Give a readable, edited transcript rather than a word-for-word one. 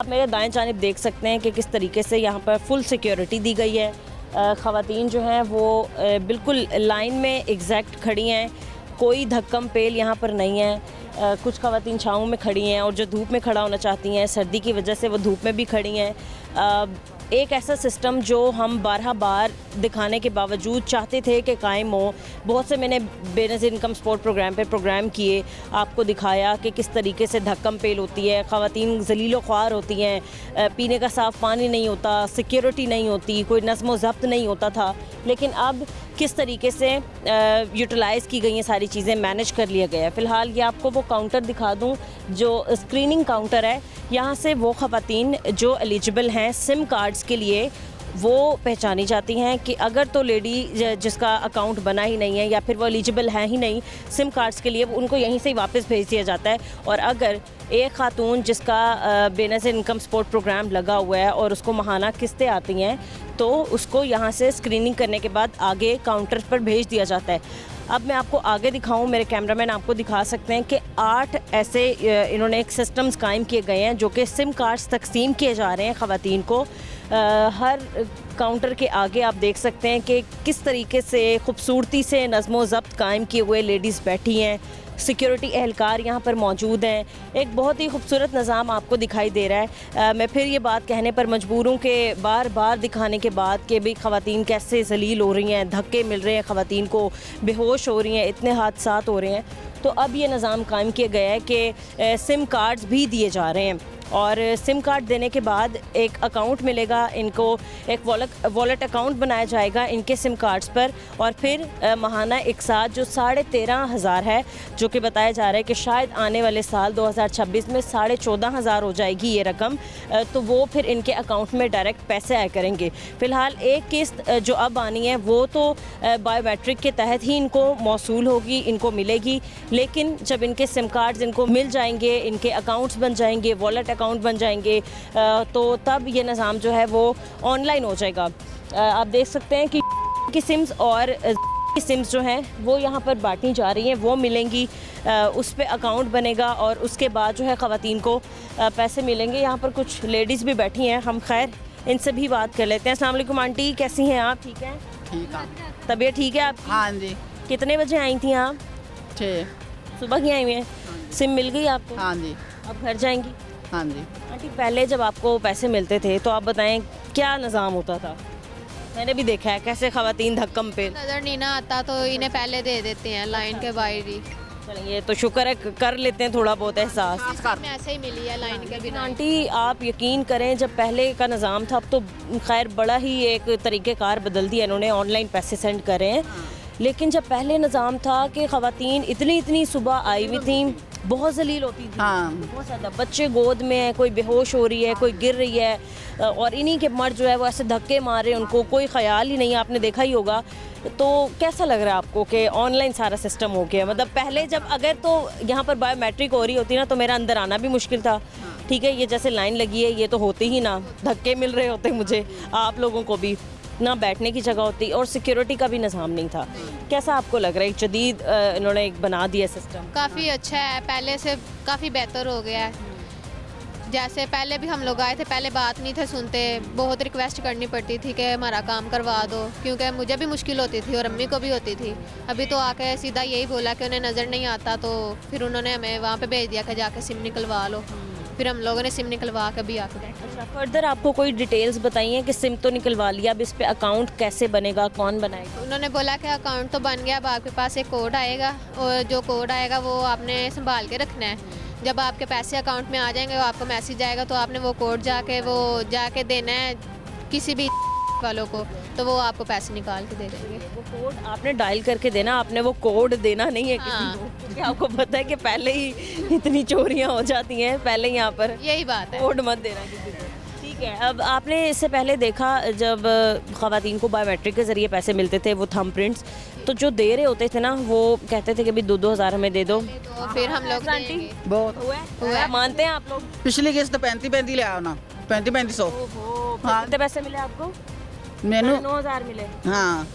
आप मेरे दाएं जानिब देख सकते हैं कि किस तरीके से यहाँ पर फुल सिक्योरिटी दी गई है। ख़वातीन जो हैं वो बिल्कुल लाइन में एग्जैक्ट खड़ी हैं, कोई धक्कम पेल यहाँ पर नहीं है। कुछ ख़वातीन छाँव में खड़ी हैं और जो धूप में खड़ा होना चाहती हैं, सर्दी की वजह से वो धूप में भी खड़ी हैं। एक ऐसा सिस्टम जो हम बार दिखाने के बावजूद चाहते थे कि कायम हो। बहुत से मैंने बेनज़ीर इनकम सपोर्ट प्रोग्राम पे प्रोग्राम किए, आपको दिखाया कि किस तरीके से धक्कम पेल होती है, ख़वातीन ज़लीलो ख्वार होती हैं, पीने का साफ़ पानी नहीं होता, सिक्योरिटी नहीं होती, कोई नज़्म व ज़ब्त नहीं होता था। लेकिन अब किस तरीके से यूटिलाइज़ की गई हैं सारी चीज़ें, मैनेज कर लिया गया है। फ़िलहाल ये आपको वो काउंटर दिखा दूँ जो स्क्रीनिंग काउंटर है। यहाँ से वो ख़वातीन जो एलिजिबल हैं सिम कार्ड्स के लिए वो पहचानी जाती हैं कि अगर तो लेडी जिसका अकाउंट बना ही नहीं है या फिर वो एलिजिबल है ही नहीं सिम कार्ड्स के लिए, उनको यहीं से ही वापस भेज दिया जाता है। और अगर एक खातून जिसका बेनज़ीर इनकम सपोर्ट प्रोग्राम लगा हुआ है और उसको माहाना किस्तें आती हैं तो उसको यहाँ से स्क्रीनिंग करने के बाद आगे काउंटर पर भेज दिया जाता है। अब मैं आपको आगे दिखाऊं, मेरे कैमरामैन आपको दिखा सकते हैं कि 8 ऐसे इन्होंने एक सिस्टम्स कायम किए गए हैं जो कि सिम कार्ड्स तकसीम किए जा रहे हैं ख़वातीन को। हर काउंटर के आगे आप देख सकते हैं कि किस तरीके से खूबसूरती से नज़्म व ज़ब्त कायम किए हुए लेडीज़ बैठी हैं। सिक्योरिटी एहलकार यहाँ पर मौजूद हैं। एक बहुत ही खूबसूरत निज़ाम आपको दिखाई दे रहा है। मैं फिर ये बात कहने पर मजबूर हूँ कि बार दिखाने के बाद कि भाई ख़वातीन कैसे ज़लील हो रही हैं, धक्के मिल रहे हैं, ख़वातीन को बेहोश हो रही हैं, इतने हादसात हो रहे हैं। तो अब ये निज़ाम कायम किया गया है कि सिम कार्ड्स भी दिए जा रहे हैं और सिम कार्ड देने के बाद एक अकाउंट मिलेगा इनको, एक वॉलेट अकाउंट बनाया जाएगा इनके सिम कार्ड्स पर और फिर माहाना एक साथ जो 13,500 है, जो कि बताया जा रहा है कि शायद आने वाले साल 2026 में 14,500 हो जाएगी ये रकम, तो वो फिर इनके अकाउंट में डायरेक्ट पैसे आया करेंगे। फ़िलहाल एक किस्त जो अब आनी है वो तो बायोमेट्रिक के तहत ही इनको मौसूल होगी, इनको मिलेगी। लेकिन जब इनके सिम कार्ड्स इनको मिल जाएंगे, इनके अकाउंट्स बन जाएंगे, वॉलेट अकाउंट बन जाएंगे, तो तब ये निज़ाम जो है वो ऑनलाइन हो जाएगा। आप देख सकते हैं कि सिम्स और की सिम्स जो हैं वो यहाँ पर बांटी जा रही हैं, वो मिलेंगी, उस पे अकाउंट बनेगा और उसके बाद जो है ख़वातीन को पैसे मिलेंगे। यहाँ पर कुछ लेडीज़ भी बैठी हैं, हम खैर इनसे भी बात कर लेते हैं। अस्सलाम वालेकुम आंटी, कैसी हैं आप? ठीक हैं? ठीक है। तबीयत ठीक है आपकी? हाँ जी। कितने बजे आई थी आप? 6। सुबह की आई हुई हैं। सिम मिल गई आपको? हाँ जी। अब घर जाएंगी? हाँ जी। आंटी पहले जब आपको पैसे मिलते थे तो आप बताएं क्या निज़ाम होता था? मैंने भी देखा है कैसे ख़वातीन धक्कम पे नज़र नहीं ना आता तो इन्हें पहले दे देते हैं लाइन के बाहर ही। चलिए तो शुक्र है कर लेते हैं थोड़ा बहुत एहसास। में ऐसे ही मिली है लाइन के बिना। आंटी आप यकीन करें जब पहले का निज़ाम था अब तो खैर बड़ा ही एक तरीक़ेकार बदल दिया इन्होंने, ऑनलाइन पैसे सेंड कर रहे हैं। लेकिन जब पहले निज़ाम था कि ख़वातीन इतनी सुबह आई हुई थी, बहुत जलील होती थी। हाँ। बहुत ज़्यादा बच्चे गोद में है, कोई बेहोश हो रही है, कोई गिर रही है और इन्हीं के मर्द जो है वो ऐसे धक्के मार रहे हैं, उनको कोई ख़याल ही नहीं है। आपने देखा ही होगा। तो कैसा लग रहा है आपको कि ऑनलाइन सारा सिस्टम हो गया? मतलब पहले जब अगर तो यहाँ पर बायोमेट्रिक हो रही होती ना तो मेरा अंदर आना भी मुश्किल था। ठीक है, ये जैसे लाइन लगी है ये तो होती ही ना, धक्के मिल रहे होते मुझे, आप लोगों को भी ना बैठने की जगह होती और सिक्योरिटी का भी निज़ाम नहीं था। कैसा आपको लग रहा है? एक जदीद इन्होंने एक बना दिया सिस्टम। काफ़ी अच्छा है, पहले से काफ़ी बेहतर हो गया है। जैसे पहले भी हम लोग आए थे, पहले बात नहीं थे सुनते, बहुत रिक्वेस्ट करनी पड़ती थी कि हमारा काम करवा दो, क्योंकि मुझे भी मुश्किल होती थी और अम्मी को भी होती थी। अभी तो आके सीधा यही बोला कि उन्हें नज़र नहीं आता, तो फिर उन्होंने हमें वहाँ पे भेज दिया कि जाके सिम निकलवा लो। फिर हम लोगों ने सिम निकलवा के भी आके बैठे। अच्छा, फर्दर आपको कोई डिटेल्स बताइए कि सिम तो निकलवा लिया, अब इस पे अकाउंट कैसे बनेगा, कौन बनाएगा? उन्होंने बोला कि अकाउंट तो बन गया, अब आपके पास एक कोड आएगा और जो कोड आएगा वो आपने संभाल के रखना है। जब आपके पैसे अकाउंट में आ जाएंगे, वो आपको मैसेज आएगा, तो आपने वो कोड जाके देना है किसी भी वालों को, तो वो आपको पैसे निकाल के दे देंगे। वो कोड आपने डायल करके देना, आपने वो कोड देना नहीं है किसी को, क्योंकि आपको पता है कि पहले ही इतनी चोरियां हो जाती हैं, पहले यहाँ पर यही बात है। कोड मत देना किसी को। ठीक है, अब आपने इससे पहले देखा जब ख़वातीन को बायोमेट्रिक के ज़रिए पैसे मिलते थे, वो थंब प्रिंट्स, तो जो दे रहे होते थे ना वो कहते थे कि भाई 2-2 हज़ार हमें दे दो। तो फिर हम लोग देंगे। बहुत हुआ है? मानते हैं आप लोग? पिछली किस्त 35 ले आओ ना, 3500। ओहो, हाँ। कितने पैसे मिले आपको? मैनू 9,000 मिले। हाँ।